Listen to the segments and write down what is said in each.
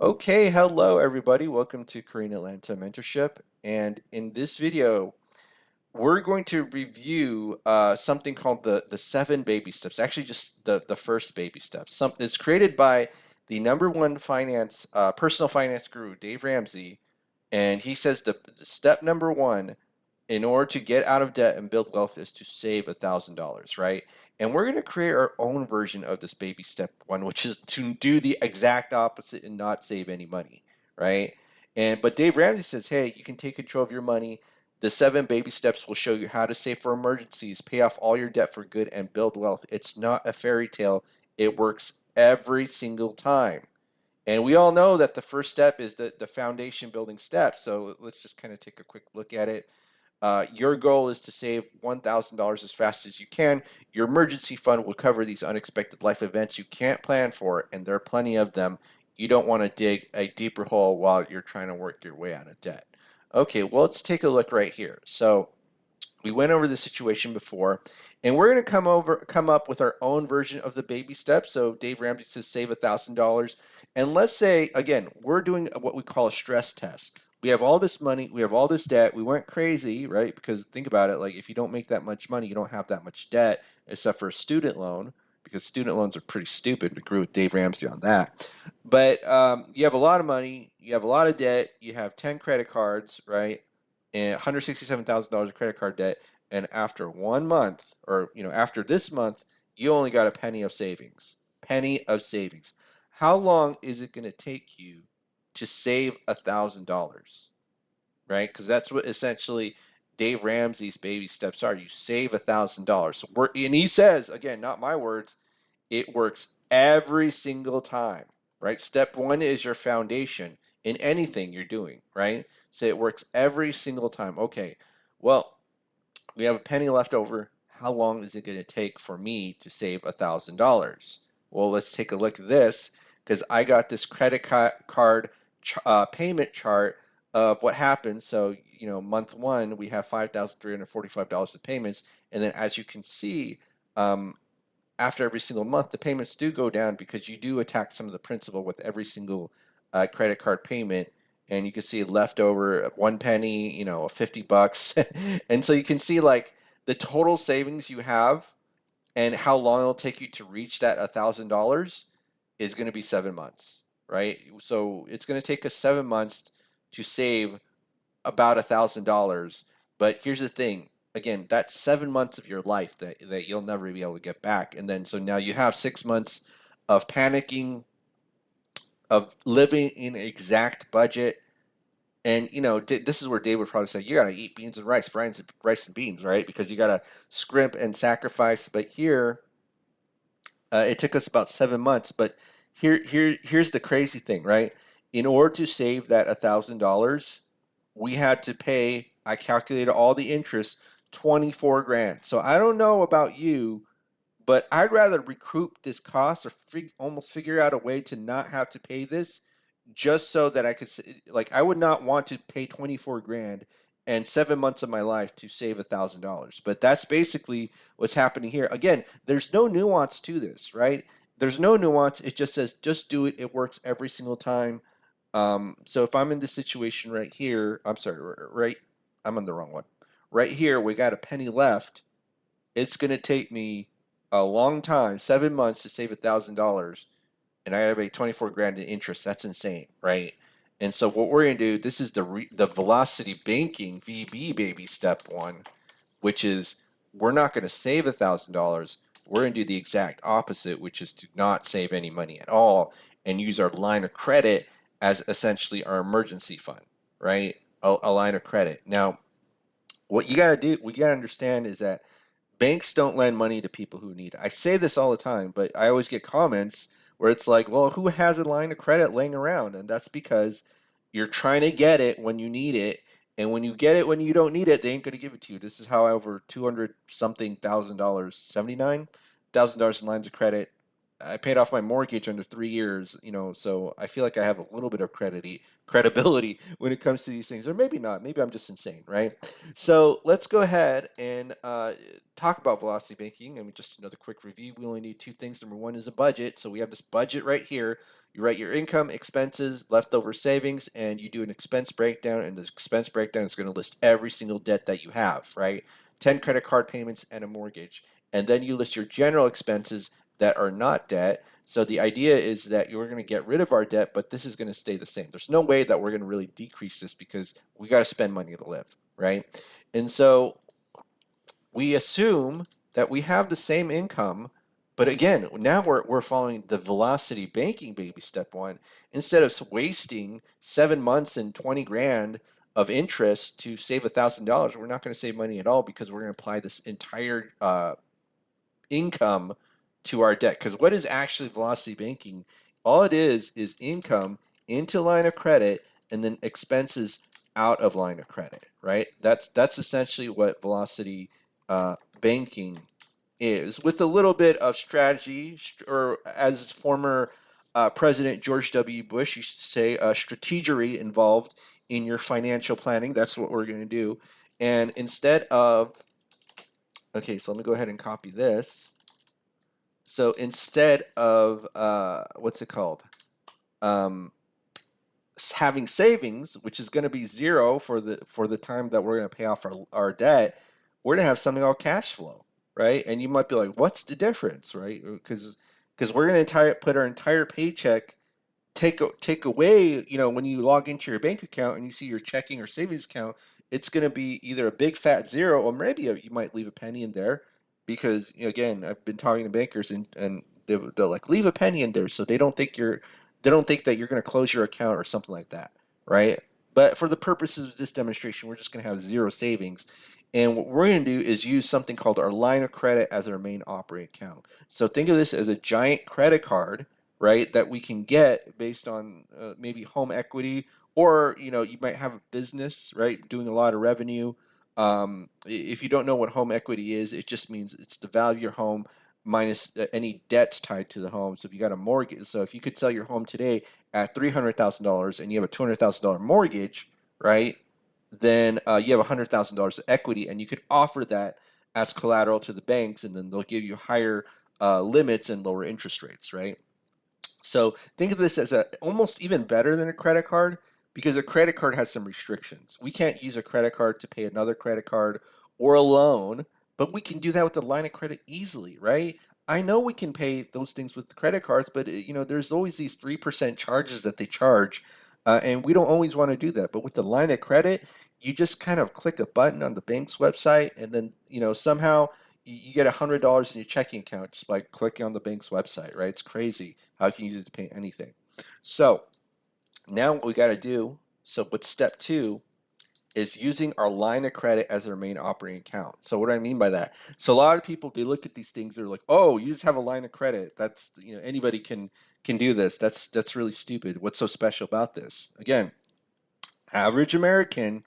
Okay, hello everybody. Welcome to Korean Atlanta Mentorship. And in this video, we're going to review something called the seven baby steps. Actually, just the first baby steps. It's created by the #1 personal finance guru, Dave Ramsey, and he says the step #1 in order to get out of debt and build wealth is to save $1,000, right? And we're going to create our own version of this baby step one, which is to do the exact opposite and not save any money, right? But Dave Ramsey says, hey, you can take control of your money. The seven baby steps will show you how to save for emergencies, pay off all your debt for good, and build wealth. It's not a fairy tale. It works every single time. And we all know that the first step is the foundation building step. So let's just kind of take a quick look at it. Your goal is to save $1,000 as fast as you can. Your emergency fund will cover these unexpected life events you can't plan for, and there are plenty of them. You don't want to dig a deeper hole while you're trying to work your way out of debt. Okay, well, let's take a look right here. So we went over the situation before, and we're going to come up with our own version of the baby steps. So Dave Ramsey says save $1,000, and let's say again we're doing what we call a stress test. We have all this money, we have all this debt. We went crazy, right? Because think about it, like if you don't make that much money, you don't have that much debt, except for a student loan, because student loans are pretty stupid. We agree with Dave Ramsey on that. But you have a lot of money, you have a lot of debt, you have 10 credit cards, right? And $167,000 of credit card debt, and after 1 month, or after this month, you only got a penny of savings. Penny of savings. How long is it going to take you to save $1,000? Right? Because that's what essentially Dave Ramsey's baby steps are. You save $1,000. And he says again, not my words. It works every single time, right? Step one is your foundation in anything you're doing, right? So it works every single time. Okay, well, we have a penny left over. How long is it going to take for me to save $1,000? Well, let's take a look at this because I got this credit card payment chart of what happens. So, month one, we have $5,345 of payments. And then as you can see, um, after every single month, the payments do go down because you do attack some of the principal with every single credit card payment. And you can see leftover 1 penny, $50. And so you can see like the total savings you have and how long it'll take you to reach that $1,000 is going to be 7 months, right? So it's going to take us 7 months to save about $1,000. But here's the thing. Again, that's 7 months of your life that you'll never be able to get back. And then so now you have 6 months of panicking, of living in exact budget. And this is where Dave would probably say, you gotta eat beans and rice and beans, right? Because you gotta scrimp and sacrifice. But here, it took us about 7 months. But here's the crazy thing, right? In order to save that $1,000, we had to pay. I calculated all the interest, 24 grand. So I don't know about you, but I'd rather recoup this cost or almost figure out a way to not have to pay this, just so that I could like I would not want to pay 24 grand and 7 months of my life to save $1,000. But that's basically what's happening here. Again, there's no nuance to this, right? There's no nuance. It just says just do it. It works every single time. So if I'm in this situation right here, I'm sorry, right? I'm on the wrong one. Right here, we got a penny left. It's gonna take me a long time, 7 months to save $1,000, and I gotta pay 24 grand in interest. That's insane, right? And so what we're gonna do, this is the velocity banking VB baby step one, which is we're not gonna save $1,000. We're gonna do the exact opposite, which is to not save any money at all and use our line of credit as essentially our emergency fund, right? A line of credit. Now, what you gotta understand is that banks don't lend money to people who need it. I say this all the time, but I always get comments where it's like, well, who has a line of credit laying around? And that's because you're trying to get it when you need it. And when you get it when you don't need it, they ain't going to give it to you. This is how over 200 something thousand dollars, $79,000 in lines of credit I paid off my mortgage under 3 years, so I feel like I have a little bit of credibility when it comes to these things, or maybe not. Maybe I'm just insane, right? So let's go ahead and talk about velocity banking. I mean, just another quick review. We only need two things. Number one is a budget. So we have this budget right here. You write your income, expenses, leftover savings, and you do an expense breakdown. And the expense breakdown is going to list every single debt that you have, right? 10 credit card payments and a mortgage. And then you list your general expenses that are not debt. So the idea is that you're going to get rid of our debt, but this is going to stay the same. There's no way that we're going to really decrease this because we got to spend money to live, right? And so we assume that we have the same income, but again, now we're following the velocity banking baby step one. Instead of wasting 7 months and 20 grand of interest to save $1,000, we're not going to save money at all because we're going to apply this entire income to our debt. Because what is actually velocity banking? All it is income into line of credit and then expenses out of line of credit, right? That's essentially what velocity banking is, with a little bit of strategy, or as former President George W. Bush used to say, strategery involved in your financial planning. That's what we're going to do. And instead of, okay, so let me go ahead and copy this. So instead of what's it called? Um, Having savings, which is going to be zero for the time that we're going to pay off our debt, we're going to have something called cash flow, right? And you might be like, what's the difference, right? Because we're going to put our entire paycheck, take away, when you log into your bank account and you see your checking or savings account, it's going to be either a big fat zero, or maybe you might leave a penny in there, because again, I've been talking to bankers, and they're like, leave a penny in there so they don't think that you're going to close your account or something like that, right? But for the purposes of this demonstration, we're just going to have zero savings. And what we're going to do is use something called our line of credit as our main operating account. So think of this as a giant credit card, right, that we can get based on maybe home equity, or you might have a business, right, doing a lot of revenue. If you don't know what home equity is, it just means it's the value of your home minus any debts tied to the home. So if you got a mortgage, so if you could sell your home today at $300,000 and you have a $200,000 mortgage, right, then you have $100,000 of equity, and you could offer that as collateral to the banks, and then they'll give you higher limits and lower interest rates, right? So think of this as almost even better than a credit card, because a credit card has some restrictions. We can't use a credit card to pay another credit card or a loan, but we can do that with the line of credit easily, right? I know we can pay those things with credit cards, but there's always these 3% charges that they charge, and we don't always want to do that. But with the line of credit, you just kind of click a button on the bank's website, and then somehow you get $100 in your checking account just by clicking on the bank's website, right? It's crazy how you can use it to pay anything. So now what we got to do, but step two is using our line of credit as our main operating account. So what do I mean by that? So a lot of people, they look at these things, they're like, oh, you just have a line of credit. That's, anybody can do this. That's really stupid. What's so special about this? Again, average American,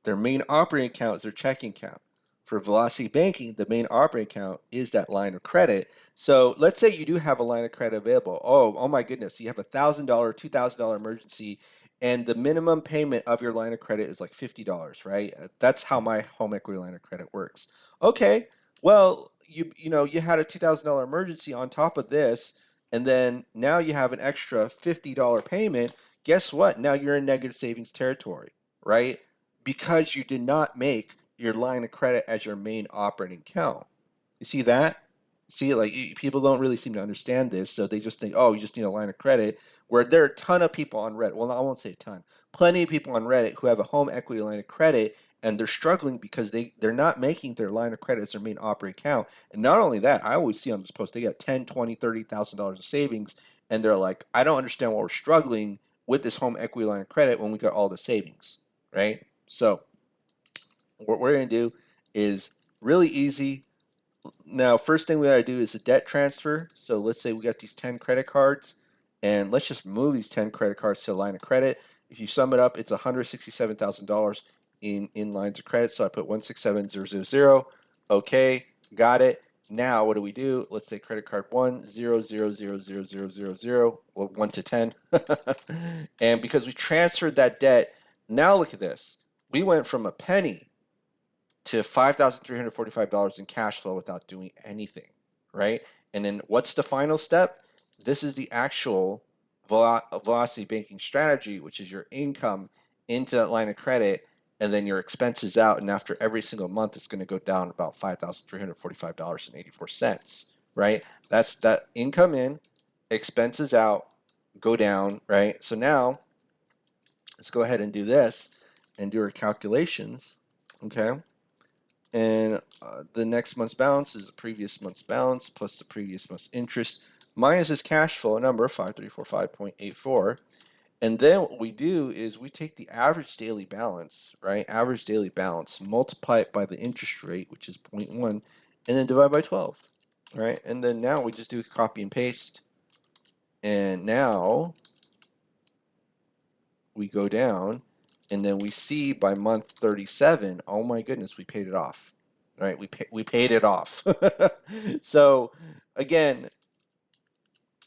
their main operating account is their checking account. For Velocity Banking, the main operating account is that line of credit. So let's say you do have a line of credit available. Oh my goodness, you have $1,000, $2,000 emergency, and the minimum payment of your line of credit is like $50, right? That's how my home equity line of credit works. Okay, well, you had a $2,000 emergency on top of this, and then now you have an extra $50 payment. Guess what? Now you're in negative savings territory, right? Because you did not make your line of credit as your main operating account. You see that? See, like, people don't really seem to understand this, so they just think, oh, you just need a line of credit. Where there are a ton of people on Reddit, well, I won't say a ton, plenty of people on Reddit who have a home equity line of credit, and they're struggling because they're not making their line of credit as their main operating account. And not only that, I always see on this post, they got 10, 20, $30,000 of savings, and they're like, I don't understand why we're struggling with this home equity line of credit when we got all the savings, right? So what we're going to do is really easy. Now, first thing we got to do is a debt transfer. So let's say we got these 10 credit cards, and let's just move these 10 credit cards to a line of credit. If you sum it up, it's $167,000 in lines of credit. So I put 167000. Okay, got it. Now, what do? Let's say credit card 1, 0, 0, 0, 0, 0, 0, 0, or 1 to 10. And because we transferred that debt, now look at this. We went from a penny to $5,345 in cash flow without doing anything, right? And then what's the final step? This is the actual velocity banking strategy, which is your income into that line of credit and then your expenses out. And after every single month, it's going to go down about $5,345.84, right? That's that income in, expenses out, go down, right? So now let's go ahead and do this and do our calculations, okay? And the next month's balance is the previous month's balance plus the previous month's interest minus his cash flow number, 5345.84. And then what we do is we take the average daily balance, right? Average daily balance, multiply it by the interest rate, which is 0.1, and then divide by 12, right? And then now we just do copy and paste. And now we go down and then we see by month 37, oh my goodness, we paid it off, right? We paid it off. So again,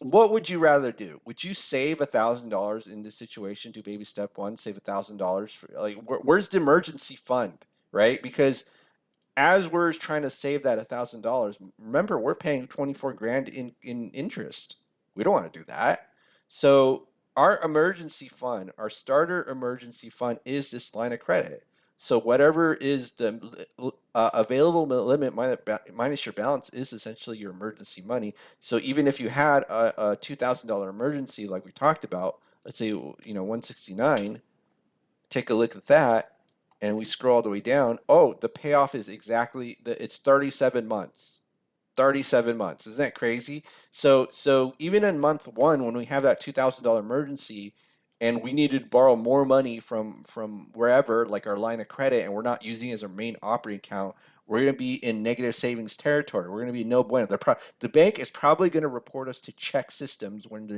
what would you rather do? Would you save $1,000 in this situation? Do baby step one, save $1,000 for like where's the emergency fund, right? Because as we're trying to save that $1,000, remember we're paying 24 grand in interest. We don't want to do that. So our emergency fund, our starter emergency fund, is this line of credit. So whatever is the available limit minus your balance is essentially your emergency money. So even if you had a $2,000 emergency, like we talked about, let's say 169, take a look at that, and we scroll all the way down. Oh, the payoff is exactly it's 37 months. 37 months. Isn't that crazy? So even in month one, when we have that $2,000 emergency and we needed to borrow more money from wherever, like our line of credit, and we're not using it as our main operating account, we're going to be in negative savings territory. We're going to be no bueno. The bank is probably going to report us to check systems when we're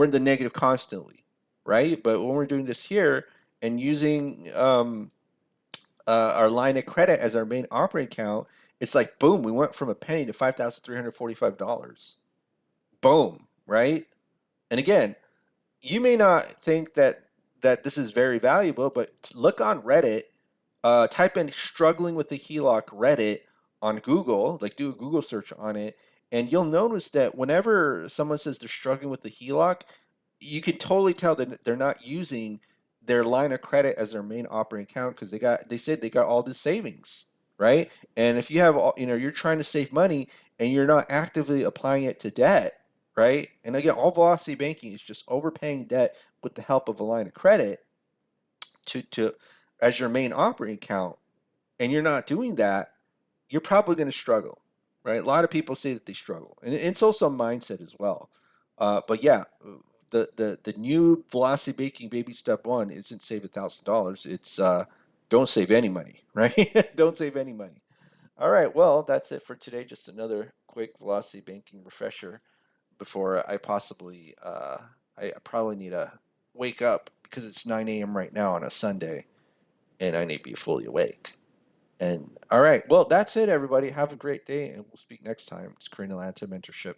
in the negative constantly, right? But when we're doing this here and using our line of credit as our main operating account, it's like boom, we went from a penny to $5,345. Boom, right? And again, you may not think that this is very valuable, but look on Reddit, type in struggling with the HELOC Reddit on Google, like do a Google search on it, and you'll notice that whenever someone says they're struggling with the HELOC, you can totally tell that they're not using their line of credit as their main operating account because they said they got all this savings, right? And if you have you're trying to save money and you're not actively applying it to debt, right? And again, all velocity banking is just overpaying debt with the help of a line of credit to as your main operating account, and you're not doing that, you're probably going to struggle, right? A lot of people say that they struggle, and it's also a mindset as well. But yeah, the new velocity banking baby step one isn't save $1,000. It's don't save any money, right? Don't save any money. All right, well, that's it for today. Just another quick velocity banking refresher before I probably need to wake up because it's 9 a.m. right now on a Sunday, and I need to be fully awake. And all right, well, that's it, everybody. Have a great day, and we'll speak next time. It's Korean Atlanta Mentorship.